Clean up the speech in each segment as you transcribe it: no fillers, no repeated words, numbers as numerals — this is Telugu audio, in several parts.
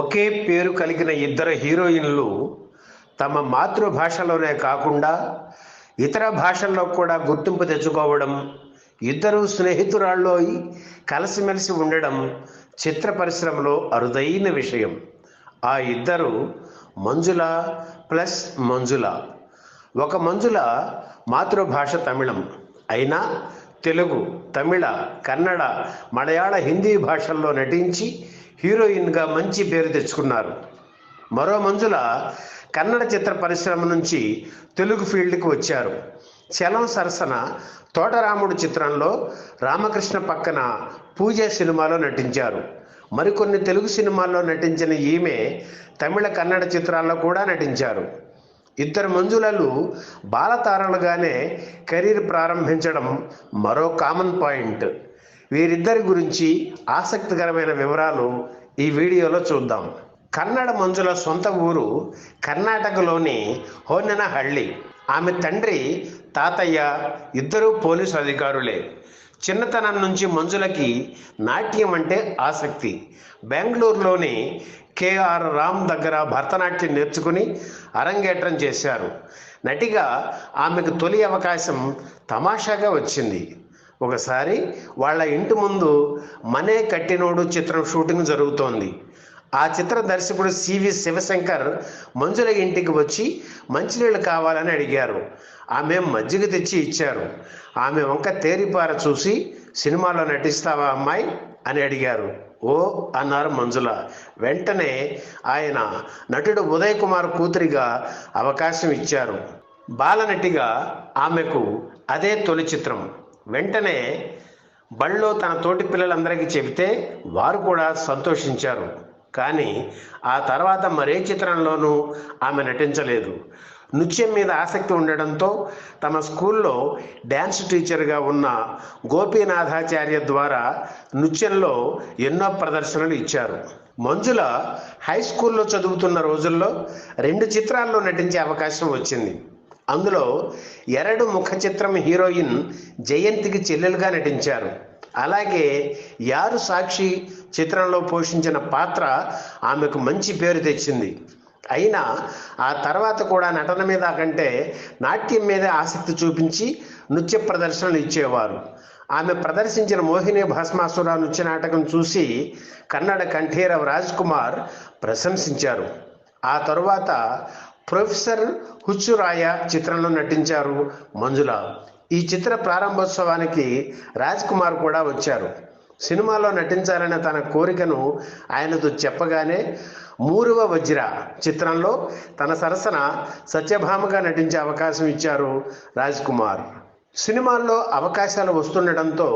ఒకే పేరు కలిగిన ఇద్దరు హీరోయిన్లు తమ మాతృభాషలోనే కాకుండా ఇతర భాషల్లో కూడా గుర్తింపు తెచ్చుకోవడం, ఇద్దరు స్నేహితురాళ్ళు కలిసిమెలిసి ఉండడం చిత్ర పరిశ్రమలో అరుదైన విషయం. ఆ ఇద్దరు మంజుల ప్లస్ మంజుల. ఒక మంజుల మాతృభాష తమిళం అయినా తెలుగు, తమిళ, కన్నడ, మలయాళ, హిందీ భాషల్లో నటించి హీరోయిన్గా మంచి పేరు తెచ్చుకున్నారు. మరో మంజుల కన్నడ చిత్ర పరిశ్రమ నుంచి తెలుగు ఫీల్డ్కి వచ్చారు. చలం సరసన తోటరాముడు చిత్రంలో రామకృష్ణ పక్కన పూజ సినిమాలో నటించారు. మరికొన్ని తెలుగు సినిమాల్లో నటించిన ఈమె తమిళ, కన్నడ చిత్రాల్లో కూడా నటించారు. ఇద్దరు మంజులలు బాలతారలుగానే కెరీర్ ప్రారంభించడం మరో కామన్ పాయింట్. వీరిద్దరి గురించి ఆసక్తికరమైన వివరాలు ఈ వీడియోలో చూద్దాం. కన్నడ మంజుల సొంత ఊరు కర్ణాటకలోని హోన్నెనహళ్ళి. ఆమె తండ్రి, తాతయ్య ఇద్దరూ పోలీసు అధికారులే. చిన్నతనం నుంచి మంజులకి నాట్యం అంటే ఆసక్తి. బెంగళూరులోని కేఆర్ రామ్ దగ్గర భరతనాట్యం నేర్చుకుని అరంగేట్రం చేశారు. నటిగా ఆమెకు తొలి అవకాశం తమాషాగా వచ్చింది. ఒకసారి వాళ్ళ ఇంటి ముందు మనే కట్టినోడు చిత్రం షూటింగ్ జరుగుతోంది. ఆ చిత్ర దర్శకుడు సివి శివశంకర్ మంజుల ఇంటికి వచ్చి మంచినీళ్ళు కావాలని అడిగారు. ఆమె మజ్జిగ తెచ్చి ఇచ్చారు. ఆమె వంక తేరిపార చూసి, సినిమాలో నటిస్తావా అమ్మాయి అని అడిగారు. ఓ అన్నారు మంజుల. వెంటనే ఆయన నటుడు ఉదయ్ కుమార్ కూతురిగా అవకాశం ఇచ్చారు. బాలనటిగా ఆమెకు అదే తొలి చిత్రం. వెంటనే బళ్ళో తన తోటి పిల్లలందరికీ చెబితే వారు కూడా సంతోషించారు. కానీ ఆ తర్వాత మరే చిత్రంలోనూ ఆమె నటించలేదు. నృత్యం మీద ఆసక్తి ఉండడంతో తమ స్కూల్లో డ్యాన్స్ టీచర్గా ఉన్న గోపీనాథాచార్య ద్వారా నృత్యంలో ఎన్నో ప్రదర్శనలు ఇచ్చారు. మంజుల హై స్కూల్లో చదువుతున్న రోజుల్లో 2 చిత్రాల్లో నటించే అవకాశం వచ్చింది. అందులో ఎరడు ముఖ చిత్రం హీరోయిన్ జయంతికి చెల్లెలుగా నటించారు. అలాగే యారు సాక్షి చిత్రంలో పోషించిన పాత్ర ఆమెకు మంచి పేరు తెచ్చింది. అయినా ఆ తర్వాత కూడా నటన మీద కంటే నాట్యం మీద ఆసక్తి చూపించి నృత్య ప్రదర్శనలు ఇచ్చేవారు. ఆమె ప్రదర్శించిన మోహిని భస్మాసుర నృత్య నాటకం చూసి కన్నడ కంఠీరవ రాజ్ కుమార్ ప్రశంసించారు. ఆ తరువాత ప్రొఫెసర్ హుచ్చురాయ చిత్రంలో నటించారు మంజుల. ఈ చిత్ర ప్రారంభోత్సవానికి రాజ్ కుమార్ కూడా వచ్చారు. సినిమాలో నటించాలనే తన కోరికను ఆయనతో చెప్పగానే మూరవ వజ్ర చిత్రంలో తన సరసన సత్యభామగా నటించే అవకాశం ఇచ్చారు రాజ్ కుమార్. సినిమాల్లో అవకాశాలు వస్తుండటంతో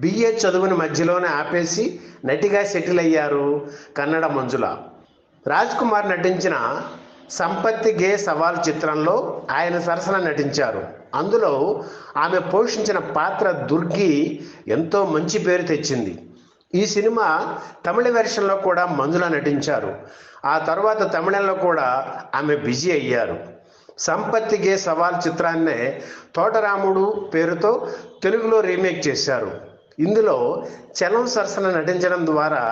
బిఏ చదువుని మధ్యలోనే ఆపేసి నటిగా సెటిల్ అయ్యారు కన్నడ మంజుల. రాజ్ కుమార్ నటించిన సంపత్తి గే సవాల్ చిత్రంలో ఆయన సరసన నటించారు. అందులో ఆమె పోషించిన పాత్ర దుర్గి ఎంతో మంచి పేరు తెచ్చింది. ఈ సినిమా తమిళ వెర్షన్లో కూడా మంజుల నటించారు. ఆ తర్వాత తమిళంలో కూడా ఆమె బిజీ అయ్యారు. సంపత్తి గే సవాల్ చిత్రాన్నే తోటరాముడు పేరుతో తెలుగులో రీమేక్ చేశారు. ఇందులో చలం సరసన నటించడం ద్వారా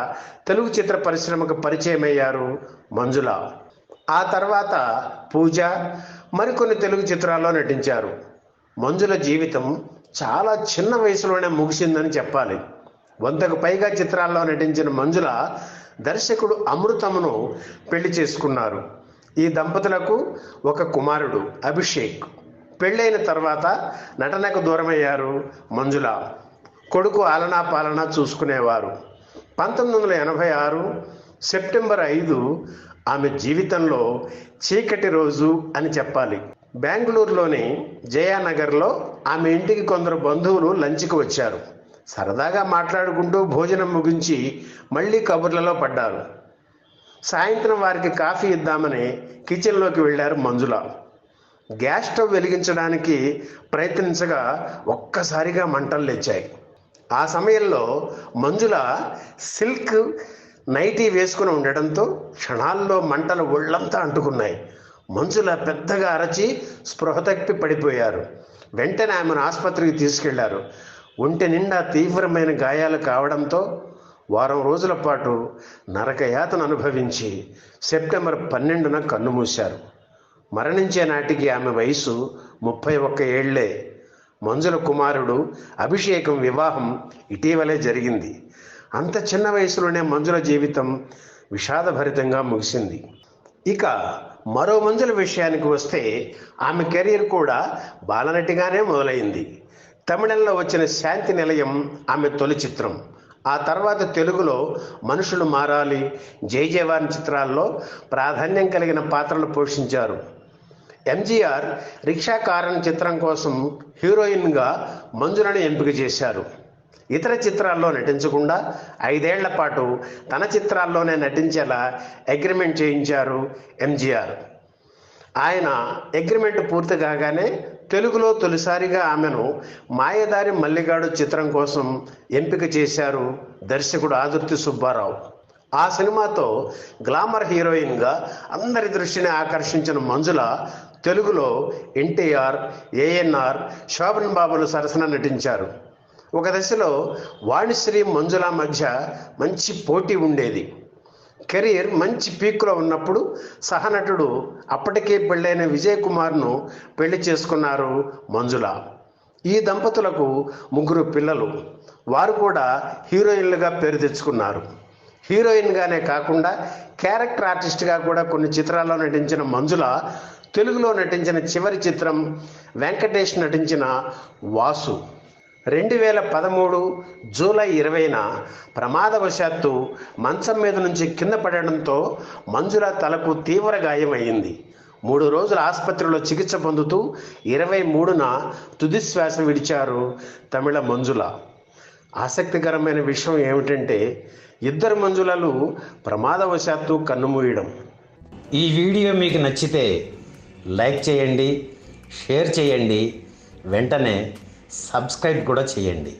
తెలుగు చిత్ర పరిశ్రమకు పరిచయం అయ్యారు మంజుల. ఆ తర్వాత పూజ, మరికొన్ని తెలుగు చిత్రాల్లో నటించారు. మంజుల జీవితం చాలా చిన్న వయసులోనే ముగిసిందని చెప్పాలి. 100కు పైగా చిత్రాల్లో నటించిన మంజుల దర్శకుడు అమృతమును పెళ్లి చేసుకున్నారు. ఈ దంపతులకు ఒక కుమారుడు అభిషేక్. పెళ్ళైన తర్వాత నటనకు దూరమయ్యారు మంజుల. కొడుకు ఆలనా పాలన చూసుకునేవారు. 1986 సెప్టెంబర్ 5 ఆమె జీవితంలో చీకటి రోజు అని చెప్పాలి. బెంగళూరులోని జయానగర్లో ఆమె ఇంటికి కొందరు బంధువులు లంచ్కి వచ్చారు. సరదాగా మాట్లాడుకుంటూ భోజనం ముగించి మళ్ళీ కబుర్లలో పడ్డారు. సాయంత్రం వారికి కాఫీ ఇద్దామని కిచెన్లోకి వెళ్ళారు మంజుల. గ్యాస్ స్టవ్ వెలిగించడానికి ప్రయత్నించగా ఒక్కసారిగా మంటలు లేచాయి. ఆ సమయంలో మంజుల సిల్క్ నైటీ వేసుకుని ఉండడంతో క్షణాల్లో మంటలు ఒళ్ళంతా అంటుకున్నాయి. మంజుల పెద్దగా అరచి స్పృహ తప్పి పడిపోయారు. వెంటనే ఆమెను ఆసుపత్రికి తీసుకెళ్లారు. ఒంటి నిండా తీవ్రమైన గాయాలు కావడంతో వారం రోజుల పాటు నరకయాతన అనుభవించి సెప్టెంబర్ 12న కన్నుమూశారు. మరణించే నాటికి ఆమె వయసు 31 ఏళ్లే. మంజుల కుమారుడు అభిషేకం వివాహం ఇటీవలే జరిగింది. అంత చిన్న వయసులోనే మంజుల జీవితం విషాదభరితంగా ముగిసింది. ఇక మరో మంజుల విషయానికి వస్తే ఆమె కెరీర్ కూడా బాలనటిగానే మొదలైంది. తమిళంలో వచ్చిన శాంతి నిలయం ఆమె తొలి చిత్రం. ఆ తర్వాత తెలుగులో మనుషులు మారాలి, జై జవాన్ చిత్రాల్లో ప్రాధాన్యం కలిగిన పాత్రలు పోషించారు. ఎంజీఆర్ రిక్షాకారన్ చిత్రం కోసం హీరోయిన్గా మంజులను ఎంపిక చేశారు. ఇతర చిత్రాల్లో నటించకుండా 5 ఏళ్ల పాటు తన చిత్రాల్లోనే నటించేలా అగ్రిమెంట్ చేయించారు ఎంజీఆర్. ఆయన అగ్రిమెంట్ పూర్తి కాగానే తెలుగులో తొలిసారిగా ఆమెను మాయదారి మల్లిగాడు చిత్రం కోసం ఎంపిక చేశారు దర్శకుడు ఆదుర్తి సుబ్బారావు. ఆ సినిమాతో గ్లామర్ హీరోయిన్గా అందరి దృష్టిని ఆకర్షించిన మంజుల తెలుగులో ఎన్టీఆర్, ఏఎన్ఆర్, శోభన్ బాబులు సరసన నటించారు. ఒక దశలో వాణిశ్రీ మంజుల మధ్య మంచి పోటీ ఉండేది. కెరీర్ మంచి పీక్లో ఉన్నప్పుడు సహనటుడు అప్పటికే పెళ్ళైన విజయ్ కుమార్ను పెళ్లి చేసుకున్నారు మంజుల. ఈ దంపతులకు 3 పిల్లలు. వారు కూడా హీరోయిన్లుగా పేరు తెచ్చుకున్నారు. హీరోయిన్గానే కాకుండా క్యారెక్టర్ ఆర్టిస్ట్గా కూడా కొన్ని చిత్రాల్లో నటించిన మంజుల తెలుగులో నటించిన చివరి చిత్రం వెంకటేష్ నటించిన వాసు. 2013 జూలై 20న ప్రమాదవశాత్తు మంచం మీద నుంచి కింద పడడంతో మంజుల తలకు తీవ్ర గాయం అయింది. 3 రోజులు ఆసుపత్రిలో చికిత్స పొందుతూ 23న తుదిశ్వాస విడిచారు తమిళ మంజుల. ఆసక్తికరమైన విషయం ఏమిటంటే ఇద్దరు మంజులలు ప్రమాదవశాత్తు కన్నుమూయడం. ఈ వీడియో మీకు నచ్చితే లైక్ చేయండి, షేర్ చేయండి, వెంటనే సబ్స్క్రైబ్ కూడా చేయండి.